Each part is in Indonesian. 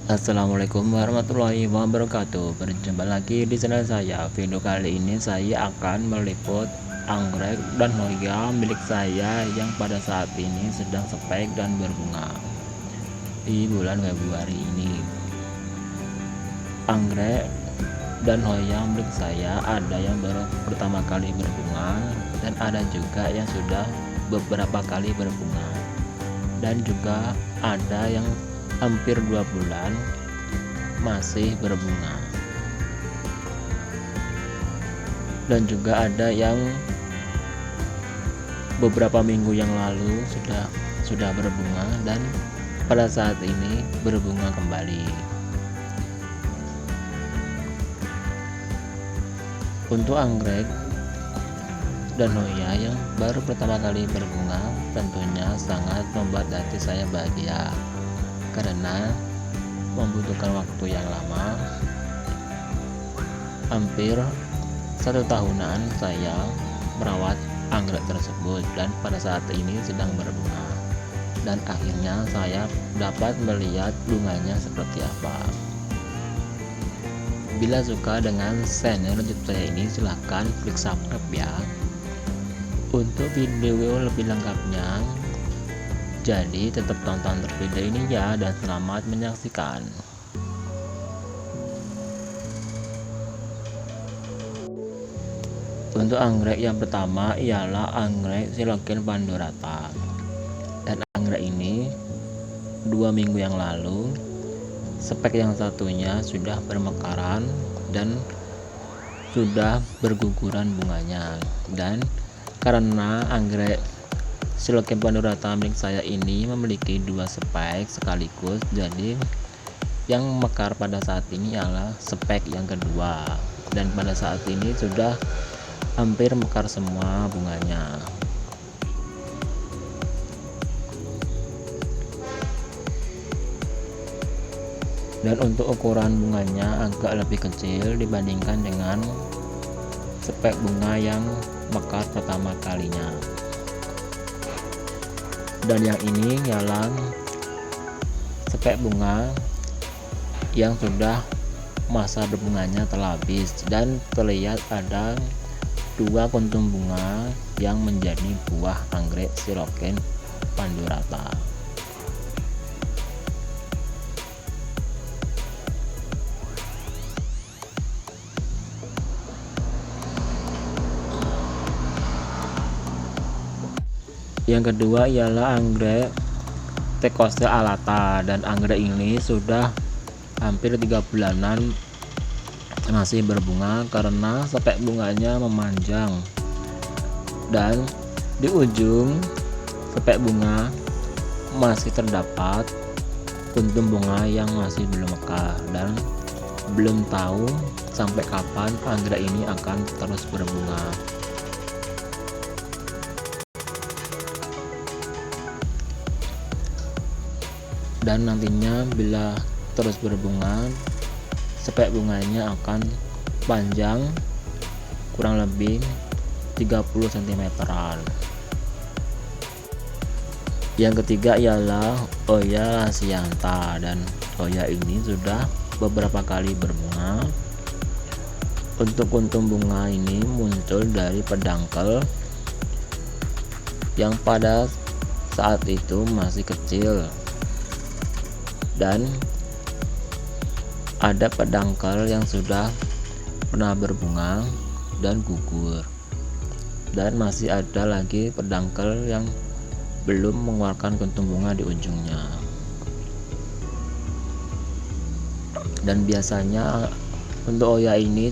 Assalamualaikum warahmatullahi wabarakatuh. Berjumpa lagi di channel saya. Video kali ini saya akan meliput anggrek dan hoya milik saya yang pada saat ini sedang spek dan berbunga di bulan Februari ini. Anggrek dan hoya milik saya ada yang baru pertama kali berbunga dan ada juga yang sudah beberapa kali berbunga, dan juga ada yang hampir 2 bulan masih berbunga, dan juga ada yang beberapa minggu yang lalu sudah berbunga dan pada saat ini berbunga kembali. Untuk anggrek dan hoya yang baru pertama kali berbunga tentunya sangat membuat hati saya bahagia, karena membutuhkan waktu yang lama, hampir 1 tahunan saya merawat anggrek tersebut, dan pada saat ini sedang berbunga, dan akhirnya saya dapat melihat bunganya seperti apa. Bila suka dengan channel YouTube saya ini, silahkan klik subscribe ya. Untuk video lebih lengkapnya, jadi tetap tonton terus video ini ya, dan selamat menyaksikan. Untuk anggrek yang pertama ialah anggrek Silocaena pandurata, dan anggrek ini 2 minggu yang lalu spek yang satunya sudah bermekaran dan sudah berguguran bunganya. Dan karena anggrek Silocaena pandurata milik saya ini memiliki 2 spek sekaligus, jadi yang mekar pada saat ini adalah spek yang kedua, dan pada saat ini sudah hampir mekar semua bunganya. Dan untuk ukuran bunganya agak lebih kecil dibandingkan dengan spek bunga yang mekar pertama kalinya. Dan yang ini ialah spek bunga yang sudah masa berbunganya telah habis, dan terlihat ada 2 kuntum bunga yang menjadi buah anggrek Silocaena pandurata. Yang kedua ialah anggrek Thecosta alata, dan anggrek ini sudah hampir 3 bulanan masih berbunga karena spek bunganya memanjang, dan di ujung spek bunga masih terdapat kuntum bunga yang masih belum mekar, dan belum tahu sampai kapan anggrek ini akan terus berbunga. Dan nantinya bila terus berbunga, spek bunganya akan panjang kurang lebih 30 cm-an. Yang ketiga ialah Hoya lasiantha, dan hoya ini sudah beberapa kali berbunga. Untuk kuntum bunga ini muncul dari pedangkel yang pada saat itu masih kecil, dan ada pedangkal yang sudah pernah berbunga dan gugur, dan masih ada lagi pedangkal yang belum mengeluarkan kuntum bunga di ujungnya. Dan biasanya untuk hoya ini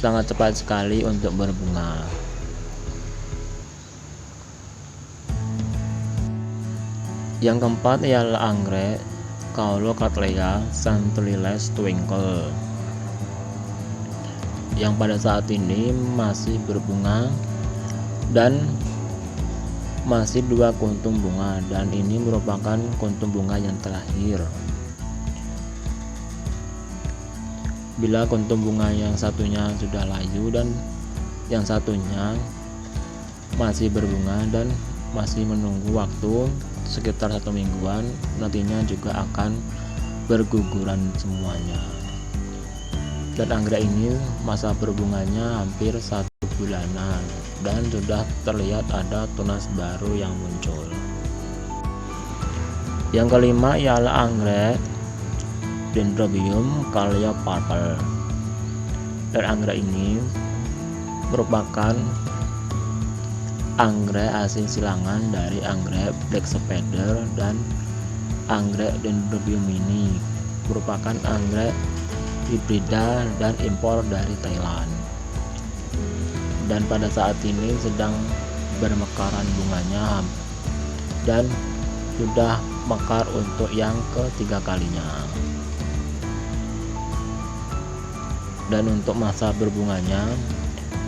sangat cepat sekali untuk berbunga. Yang keempat ialah anggrek Caulochlatea centriles twinkle, yang pada saat ini masih berbunga dan masih 2 kuntum bunga, dan ini merupakan kuntum bunga yang terakhir. Bila kuntum bunga yang satunya sudah layu dan yang satunya masih berbunga dan masih menunggu waktu sekitar 1 mingguan, nantinya juga akan berguguran semuanya. Dan anggrek ini masa berbunganya hampir 1 bulanan dan sudah terlihat ada tunas baru yang muncul. Yang kelima ialah anggrek Dendrobium Kallio purple. Dan anggrek ini merupakan anggrek hasil silangan dari anggrek black spider dan anggrek Dendrobium ini merupakan anggrek hibrida dan impor dari Thailand. Dan pada saat ini sedang bermekaran bunganya dan sudah mekar untuk yang ketiga kalinya. Dan untuk masa berbunganya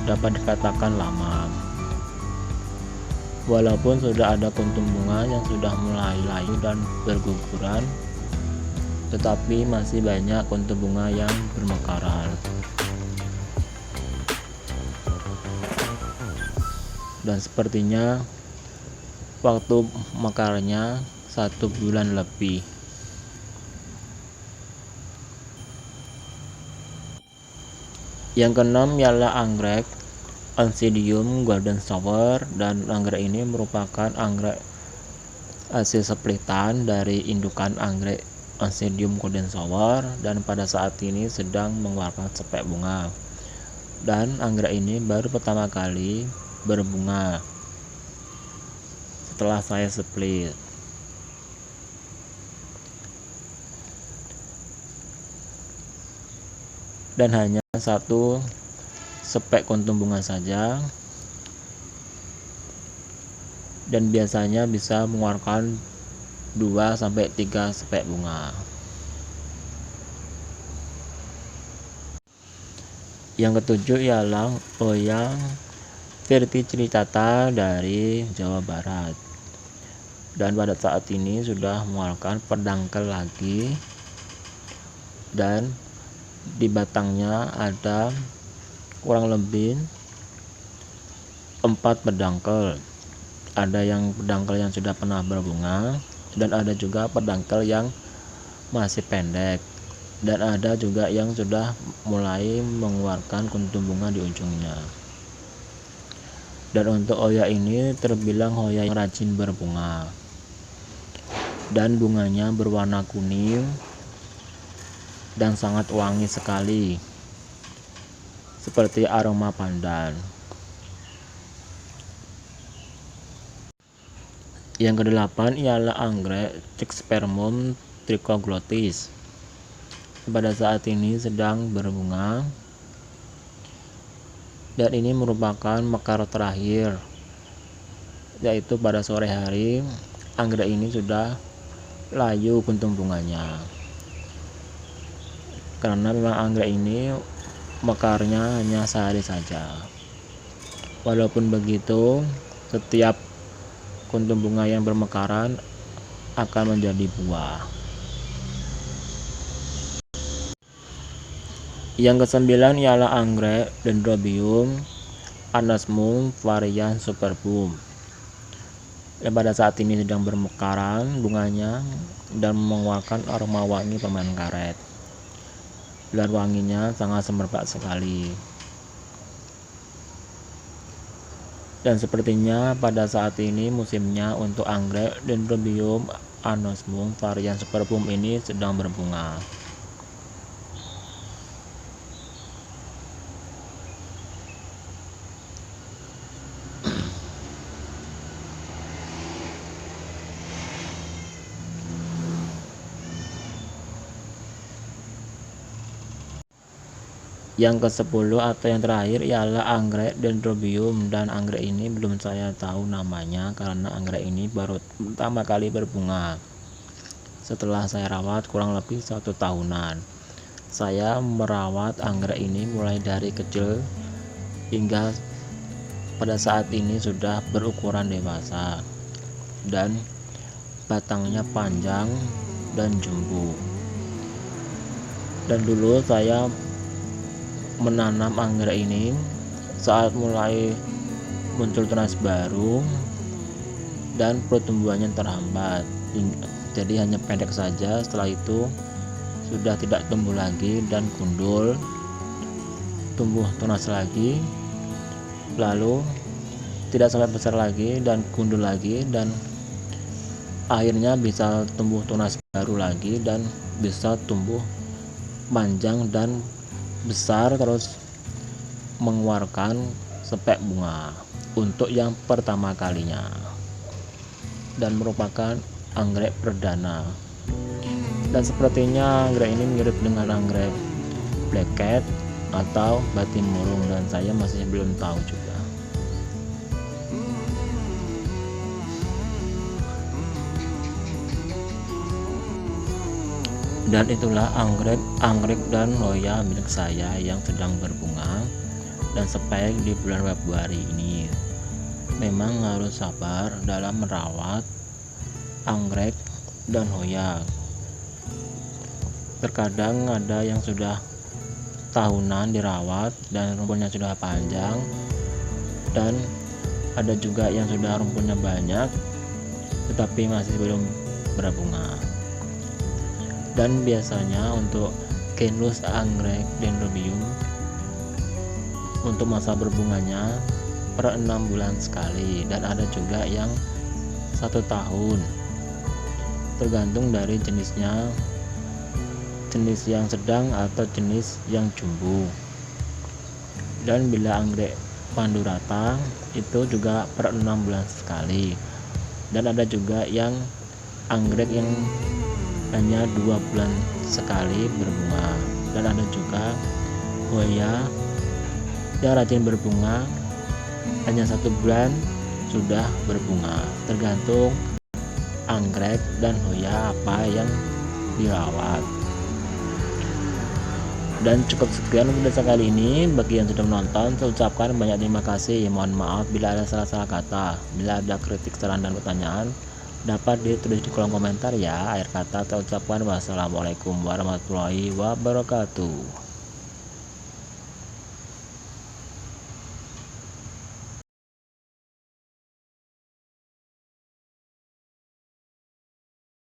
dapat dikatakan lama. Walaupun sudah ada kuntum bunga yang sudah mulai layu dan berguguran, tetapi masih banyak kuntum bunga yang bermekaran. Dan sepertinya waktu mekarnya 1 bulan lebih. Yang keenam ialah anggrek Oncidium golden shower. Dan anggrek ini merupakan anggrek hasil splitan dari indukan anggrek Oncidium golden shower dan pada saat ini sedang mengeluarkan sepek bunga. Dan anggrek ini baru pertama kali berbunga setelah saya split. Dan hanya 1 spek kuntum bunga saja, dan biasanya bisa mengeluarkan 2-3 spek bunga. Yang ketujuh ialah Oya verticillata dari Jawa Barat. Dan pada saat ini sudah mengeluarkan pedangkel lagi, dan di batangnya ada kurang lebih 4 pedangkel. Ada yang pedangkel yang sudah pernah berbunga, dan ada juga pedangkel yang masih pendek, dan ada juga yang sudah mulai mengeluarkan kuntum bunga di ujungnya. Dan untuk Oya ini terbilang Oya yang rajin berbunga, dan bunganya berwarna kuning dan sangat wangi sekali, seperti aroma pandan. Yang kedelapan ialah anggrek Trichospermum trichoglottis. Pada saat ini sedang berbunga, dan ini merupakan mekar terakhir, yaitu pada sore hari anggrek ini sudah layu kuntum bunganya. Karena memang anggrek ini mekarnya hanya sehari saja. Walaupun begitu, setiap kuntum bunga yang bermekaran akan menjadi buah. Yang kesembilan ialah anggrek Dendrobium anosmum varian superbum. Dan pada saat ini sedang bermekaran bunganya dan mengeluarkan aroma wangi permen karet. Dan wanginya sangat semerbak sekali. Dan sepertinya pada saat ini musimnya untuk anggrek Dendrobium anosmum varian superbum ini sedang berbunga. Yang ke-10 atau yang terakhir ialah anggrek Dendrobium, dan anggrek ini belum saya tahu namanya karena anggrek ini baru pertama kali berbunga setelah saya rawat kurang lebih 1 tahunan. Saya merawat anggrek ini mulai dari kecil hingga pada saat ini sudah berukuran dewasa dan batangnya panjang dan jumbo. Dan dulu saya menanam anggrek ini saat mulai muncul tunas baru dan pertumbuhannya terhambat, jadi hanya pendek saja. Setelah itu sudah tidak tumbuh lagi dan gundul, tumbuh tunas lagi, lalu tidak sampai besar lagi dan gundul lagi, dan akhirnya bisa tumbuh tunas baru lagi dan bisa tumbuh panjang dan besar terus mengeluarkan spek bunga untuk yang pertama kalinya, dan merupakan anggrek perdana. Dan sepertinya anggrek ini mirip dengan anggrek black cat atau batimurung, dan saya masih belum tahu juga. Dan itulah anggrek dan loya milik saya yang sedang berbunga dan spek di bulan Februari ini. Memang harus sabar dalam merawat anggrek dan hoya. Terkadang ada yang sudah tahunan dirawat dan rumputnya sudah panjang, dan ada juga yang sudah rumputnya banyak tetapi masih belum berbunga. Dan biasanya untuk genus anggrek dendrobium untuk masa berbunganya per 6 bulan sekali, dan ada juga yang 1 tahun, tergantung dari jenisnya, jenis yang sedang atau jenis yang jumbo. Dan bila anggrek pandurata itu juga per 6 bulan sekali, dan ada juga yang anggrek yang hanya 2 bulan sekali berbunga, dan ada juga hoya yang rajin berbunga hanya 1 bulan sudah berbunga, tergantung anggrek dan hoya apa yang dirawat. Dan cukup sekian untuk kali ini. Bagi yang sudah menonton, saya ucapkan banyak terima kasih. Mohon maaf bila ada salah-salah kata. Bila ada kritik, saran, dan pertanyaan, dapat ditulis di kolom komentar ya. Akhir kata saya ucapkan wassalamualaikum warahmatullahi wabarakatuh.